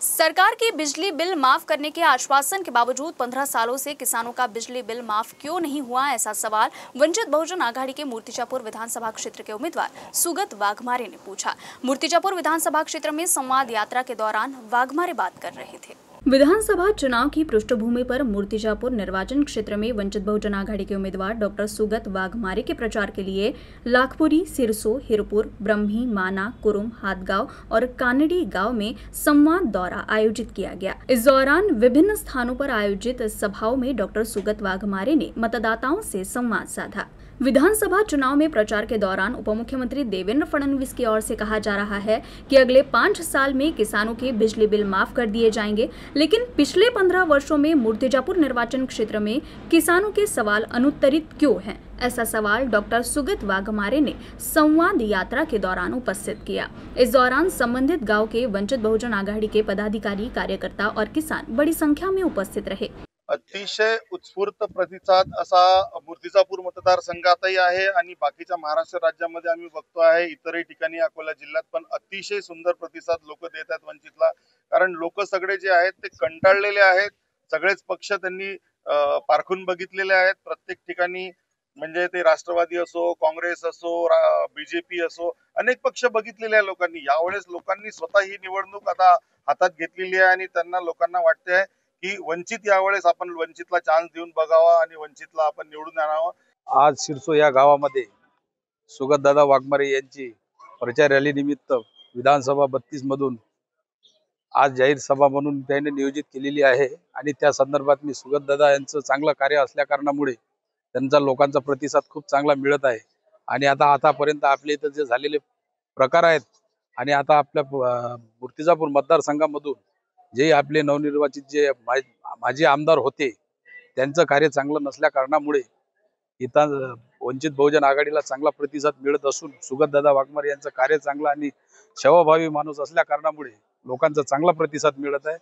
सरकार की बिजली बिल माफ करने के आश्वासन के बावजूद 15 सालों से किसानों का बिजली बिल माफ क्यों नहीं हुआ, ऐसा सवाल वंचित बहुजन आघाड़ी के मूर्तिजापुर विधानसभा क्षेत्र के उम्मीदवार सुगत वाघमारे ने पूछा। मूर्तिजापुर विधानसभा क्षेत्र में संवाद यात्रा के दौरान वाघमारे बात कर रहे थे। विधानसभा चुनाव की पृष्ठभूमि पर मूर्तिजापुर निर्वाचन क्षेत्र में वंचित बहुजन आघाड़ी के उम्मीदवार डॉक्टर सुगत वाघमारे के प्रचार के लिए लाखपुरी, सिरसो, हिरपुर, ब्रह्मी, माना, कुरुम, हाथगांव और कानड़ी गांव में संवाद दौरा आयोजित किया गया। इस दौरान विभिन्न स्थानों पर आयोजित सभाओं में डॉक्टर सुगत वाघमारे ने मतदाताओं से संवाद साधा। विधानसभा चुनाव में प्रचार के दौरान उपमुख्यमंत्री देवेंद्र फडणवीस की ओर से कहा जा रहा है कि अगले 5 साल में किसानों के बिजली बिल माफ कर दिए जाएंगे, लेकिन पिछले 15 वर्षों में मूर्तिजापुर निर्वाचन क्षेत्र में किसानों के सवाल अनुत्तरित क्यों हैं? ऐसा सवाल डॉक्टर सुगत वाघमारे ने संवाद यात्रा के दौरान उपस्थित किया। इस दौरान संबंधित गांव के वंचित बहुजन आघाड़ी के पदाधिकारी, कार्यकर्ता और किसान बड़ी संख्या में उपस्थित रहे। अतिशय उत्स्फूर्त प्रतिसाद असा मूर्तिजापूर मतदारसंघातही आहे आणि बाकीच्या महाराष्ट्र राज्यामध्ये आम्ही बघतो आहे, इतरही ठिकाणी अकोला जिल्ह्यात पण अतिशय सुंदर प्रतिसाद लोक देत आहेत वंचितला। कारण लोक सगळे जे आहेत ते कंटाळलेले आहेत। सगळेच पक्ष त्यांनी पारखून बघितलेले आहेत। प्रत्येक ठिकाणी म्हणजे ते राष्ट्रवादी असो, काँग्रेस असो, बीजेपी असो, अनेक पक्ष बघितलेले आहे लोकांनी। यावेळेस लोकांनी स्वतः ही निवडणूक आता हातात घेतलेली आहे आणि त्यांना लोकांना वाटते की वंचित यावेळेस आपण वंचितला चान्स देऊन बघावा आणि वंचितला आपण निवडून आणावं। आज सिरसो या गावामध्ये सुगतदादा वाघमारे यांची प्रचार रॅली निमित्त विधानसभा 32 मधून आज जाहीर सभा म्हणून त्यांनी नियोजित केलेली आहे आणि त्या संदर्भात मी सुगतदादा यांचं चांगलं कार्य असल्या कारणामुळे त्यांचा लोकांचा प्रतिसाद खूप चांगला मिळत आहे। आणि आतापर्यंत आपल्या इथं जे झालेले प्रकार आहेत आणि आता आपल्या मूर्तिजापूर मतदारसंघामधून जे आपले नवनिर्वाचित जे माजी आमदार होते त्यांचं कार्य चांगलं नसल्या कारणामुळे इथं वंचित बहुजन आघाडीला चांगला प्रतिसाद मिळत असून सुगतदादा वाघमारे यांचं कार्य चांगलं आणि सेवाभावी माणूस असल्या कारणामुळे लोकांचा चांगला प्रतिसाद मिळत आहे।